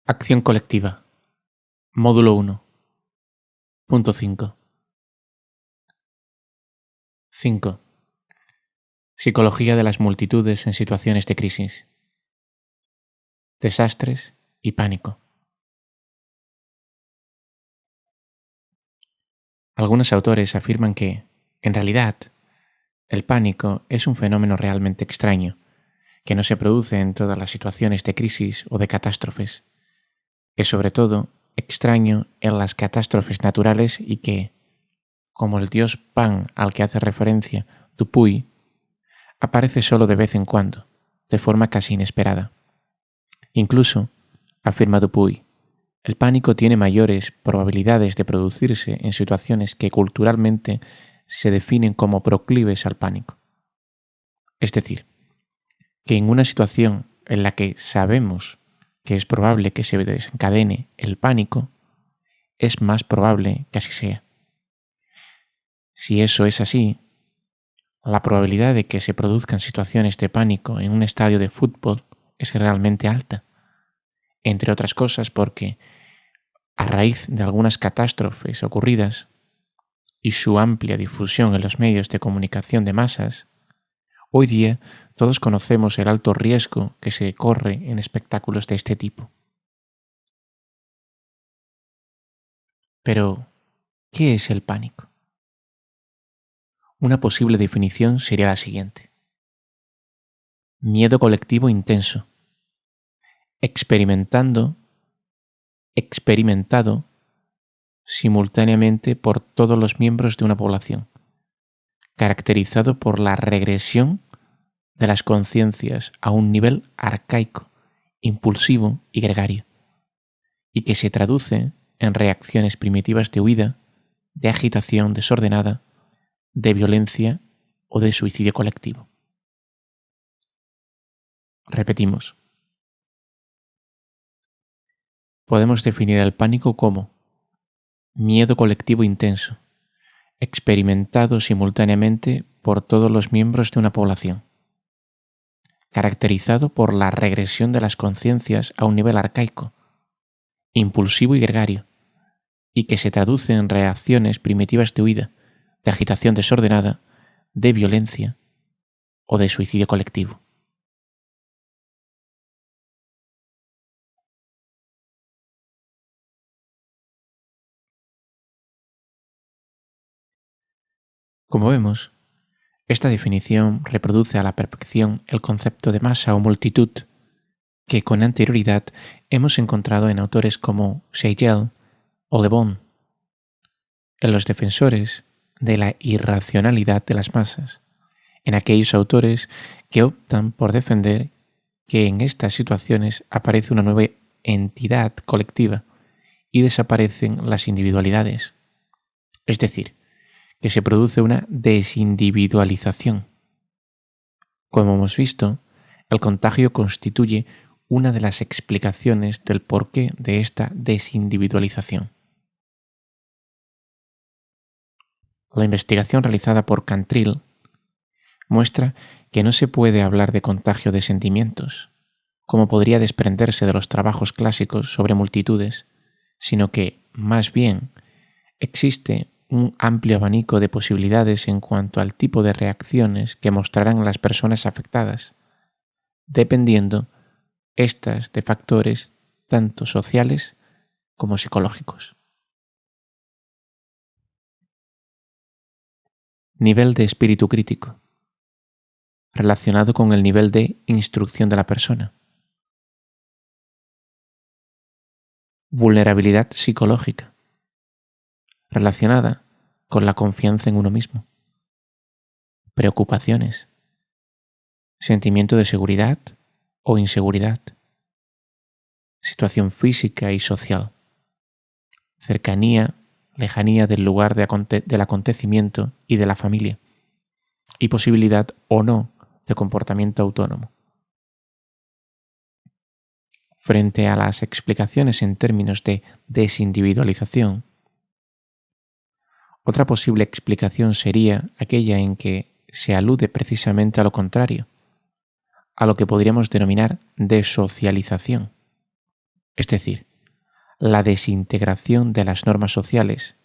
Acción colectiva. Módulo 1. Punto 5. 5. Psicología de las multitudes en situaciones de crisis. Desastres y pánico. Algunos autores afirman que, en realidad, el pánico es un fenómeno realmente extraño, que no se produce en todas las situaciones de crisis o de catástrofes. Es sobre todo extraño en las catástrofes naturales y que, como el dios Pan al que hace referencia Dupuy, aparece solo de vez en cuando, de forma casi inesperada. Incluso, afirma Dupuy, el pánico tiene mayores probabilidades de producirse en situaciones que culturalmente se definen como proclives al pánico. Es decir, que en una situación en la que sabemos que es probable que se desencadene el pánico, es más probable que así sea. Si eso es así, la probabilidad de que se produzcan situaciones de pánico en un estadio de fútbol es realmente alta, entre otras cosas porque, a raíz de algunas catástrofes ocurridas y su amplia difusión en los medios de comunicación de masas, hoy día todos conocemos el alto riesgo que se corre en espectáculos de este tipo. Pero, ¿qué es el pánico? Una posible definición sería la siguiente. Miedo colectivo intenso, experimentado simultáneamente por todos los miembros de una población, caracterizado por la regresión de las conciencias a un nivel arcaico, impulsivo y gregario, y que se traduce en reacciones primitivas de huida, de agitación desordenada, de violencia o de suicidio colectivo. Repetimos. Podemos definir el pánico como miedo colectivo intenso, experimentado simultáneamente por todos los miembros de una población, caracterizado por la regresión de las conciencias a un nivel arcaico, impulsivo y gregario, y que se traduce en reacciones primitivas de huida, de agitación desordenada, de violencia o de suicidio colectivo. Como vemos, esta definición reproduce a la perfección el concepto de masa o multitud que con anterioridad hemos encontrado en autores como Siegel o Le Bon, en los defensores de la irracionalidad de las masas, en aquellos autores que optan por defender que en estas situaciones aparece una nueva entidad colectiva y desaparecen las individualidades, es decir, que se produce una desindividualización. Como hemos visto, el contagio constituye una de las explicaciones del porqué de esta desindividualización. La investigación realizada por Cantrill muestra que no se puede hablar de contagio de sentimientos, como podría desprenderse de los trabajos clásicos sobre multitudes, sino que, más bien, existe un amplio abanico de posibilidades en cuanto al tipo de reacciones que mostrarán las personas afectadas, dependiendo estas de factores tanto sociales como psicológicos. Nivel de espíritu crítico, relacionado con el nivel de instrucción de la persona. Vulnerabilidad psicológica, relacionada con la confianza en uno mismo. Preocupaciones, sentimiento de seguridad o inseguridad. Situación física y social. Cercanía, lejanía del lugar del acontecimiento y de la familia. Y posibilidad o no de comportamiento autónomo. Frente a las explicaciones en términos de desindividualización, otra posible explicación sería aquella en que se alude precisamente a lo contrario, a lo que podríamos denominar desocialización. es decir, la desintegración de las normas sociales,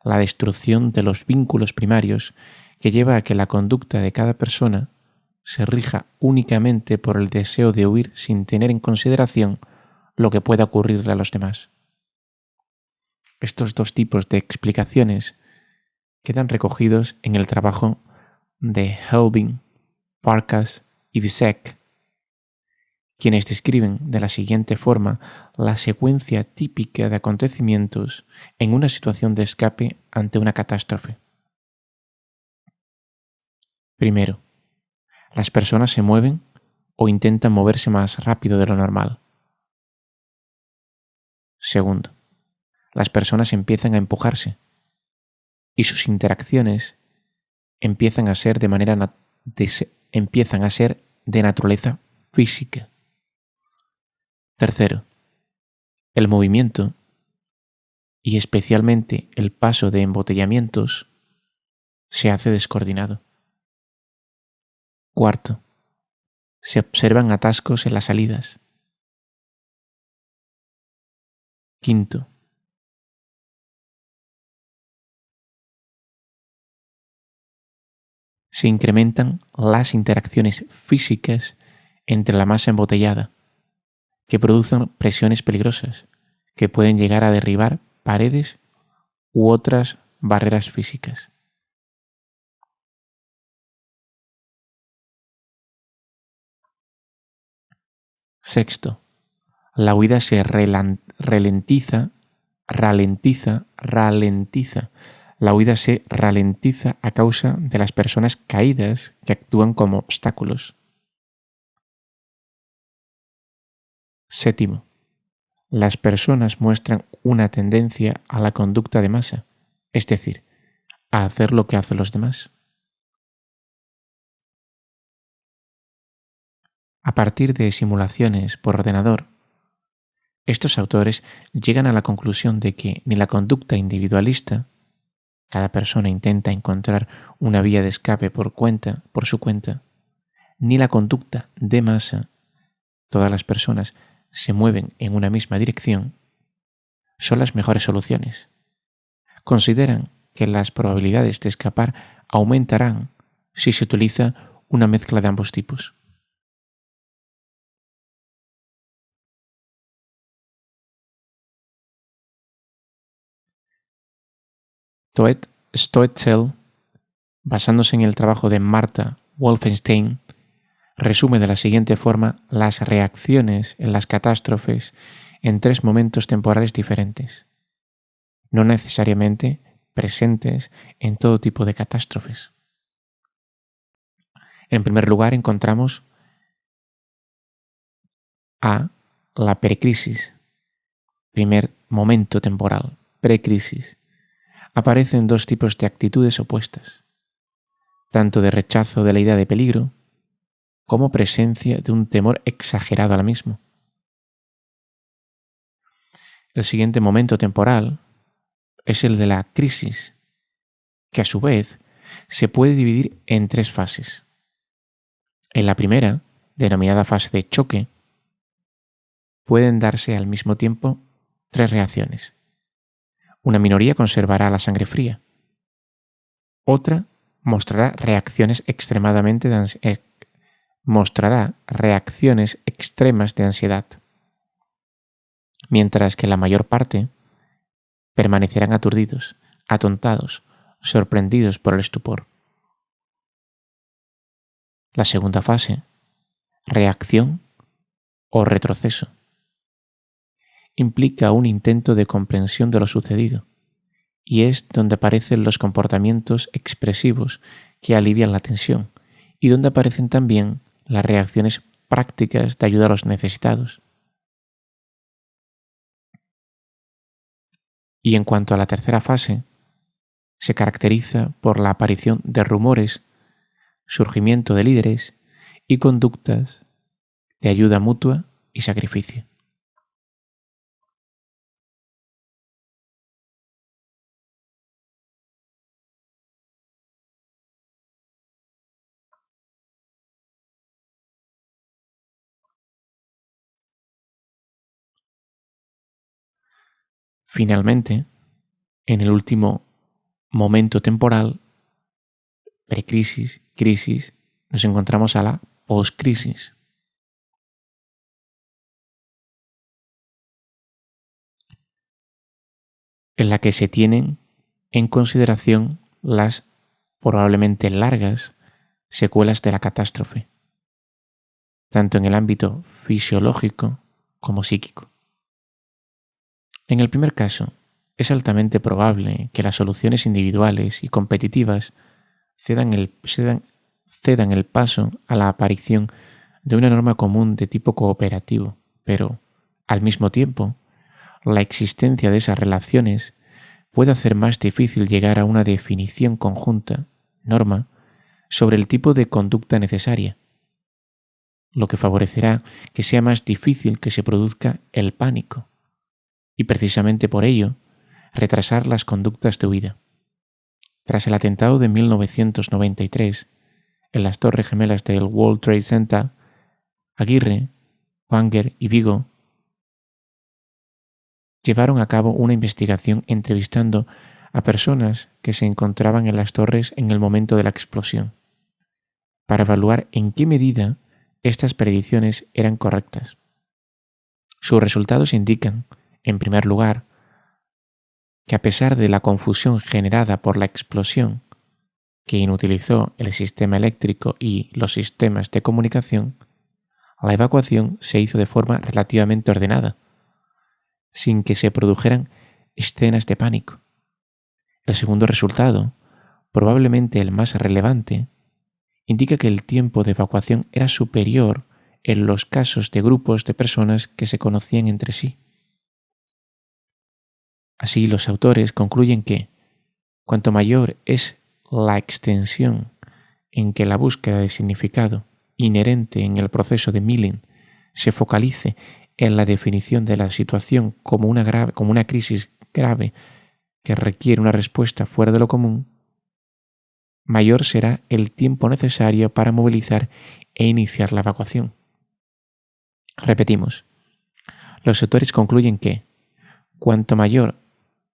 la destrucción de los vínculos primarios que lleva a que la conducta de cada persona se rija únicamente por el deseo de huir sin tener en consideración lo que pueda ocurrirle a los demás. Estos dos tipos de explicaciones quedan recogidos en el trabajo de Helbing, Farkas y Visek, quienes describen de la siguiente forma la secuencia típica de acontecimientos en una situación de escape ante una catástrofe. Primero, las personas se mueven o intentan moverse más rápido de lo normal. Segundo, las personas empiezan a empujarse y sus interacciones empiezan a ser de naturaleza física. Tercero, el movimiento y especialmente el paso de embotellamientos se hace descoordinado. Cuarto, se observan atascos en las salidas. Quinto, se incrementan las interacciones físicas entre la masa embotellada, que producen presiones peligrosas, que pueden llegar a derribar paredes u otras barreras físicas. Sexto, la huida se ralentiza. La huida se ralentiza a causa de las personas caídas que actúan como obstáculos. Séptimo, las personas muestran una tendencia a la conducta de masa, es decir, a hacer lo que hacen los demás. A partir de simulaciones por ordenador, estos autores llegan a la conclusión de que ni la conducta individualista, cada persona intenta encontrar una vía de escape por su cuenta, ni la conducta de masa, todas las personas se mueven en una misma dirección, son las mejores soluciones. Consideran que las probabilidades de escapar aumentarán si se utiliza una mezcla de ambos tipos. Stoetzel, basándose en el trabajo de Martha Wolfenstein, resume de la siguiente forma las reacciones en las catástrofes en tres momentos temporales diferentes, no necesariamente presentes en todo tipo de catástrofes. En primer lugar, encontramos a la precrisis, primer momento temporal, precrisis. Aparecen dos tipos de actitudes opuestas, tanto de rechazo de la idea de peligro como presencia de un temor exagerado a la misma. El siguiente momento temporal es el de la crisis, que a su vez se puede dividir en tres fases. En la primera, denominada fase de choque, pueden darse al mismo tiempo tres reacciones. Una minoría conservará la sangre fría. Otra mostrará reacciones extremas de ansiedad, mientras que la mayor parte permanecerán aturdidos, atontados, sorprendidos por el estupor. La segunda fase, reacción o retroceso, implica un intento de comprensión de lo sucedido, y es donde aparecen los comportamientos expresivos que alivian la tensión, y donde aparecen también las reacciones prácticas de ayuda a los necesitados. Y en cuanto a la tercera fase, se caracteriza por la aparición de rumores, surgimiento de líderes y conductas de ayuda mutua y sacrificio. Finalmente, en el último momento temporal, precrisis, crisis, nos encontramos a la poscrisis. En la que se tienen en consideración las probablemente largas secuelas de la catástrofe, tanto en el ámbito fisiológico como psíquico. En el primer caso, es altamente probable que las soluciones individuales y competitivas cedan el paso a la aparición de una norma común de tipo cooperativo, pero, al mismo tiempo, la existencia de esas relaciones puede hacer más difícil llegar a una definición conjunta, norma, sobre el tipo de conducta necesaria, lo que favorecerá que sea más difícil que se produzca el pánico, y precisamente por ello, retrasar las conductas de huida. Tras el atentado de 1993, en las Torres Gemelas del World Trade Center, Aguirre, Wanger y Vigo llevaron a cabo una investigación entrevistando a personas que se encontraban en las torres en el momento de la explosión, para evaluar en qué medida estas predicciones eran correctas. Sus resultados indican, en primer lugar, que a pesar de la confusión generada por la explosión, que inutilizó el sistema eléctrico y los sistemas de comunicación, la evacuación se hizo de forma relativamente ordenada, sin que se produjeran escenas de pánico. El segundo resultado, probablemente el más relevante, indica que el tiempo de evacuación era superior en los casos de grupos de personas que se conocían entre sí. Así, los autores concluyen que, cuanto mayor es la extensión en que la búsqueda de significado inherente en el proceso de Milling se focalice en la definición de la situación como una crisis grave que requiere una respuesta fuera de lo común, mayor será el tiempo necesario para movilizar e iniciar la evacuación. Repetimos, los autores concluyen que, cuanto mayor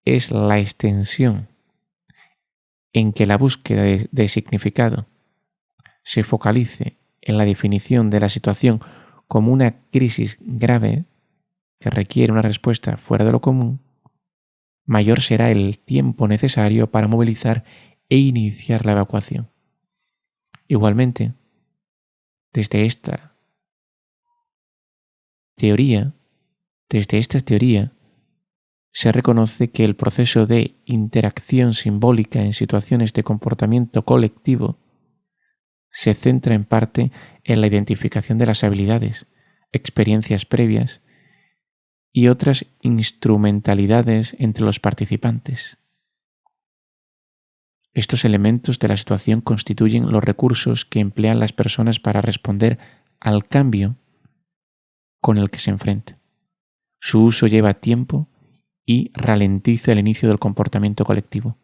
es la extensión en que la búsqueda de significado se focalice en la definición de la situación como una crisis grave que requiere una respuesta fuera de lo común, mayor será el tiempo necesario para movilizar e iniciar la evacuación. Igualmente, desde esta teoría, se reconoce que el proceso de interacción simbólica en situaciones de comportamiento colectivo se centra en parte en la identificación de las habilidades, experiencias previas y otras instrumentalidades entre los participantes. Estos elementos de la situación constituyen los recursos que emplean las personas para responder al cambio con el que se enfrentan. Su uso lleva tiempo y ralentiza el inicio del comportamiento colectivo.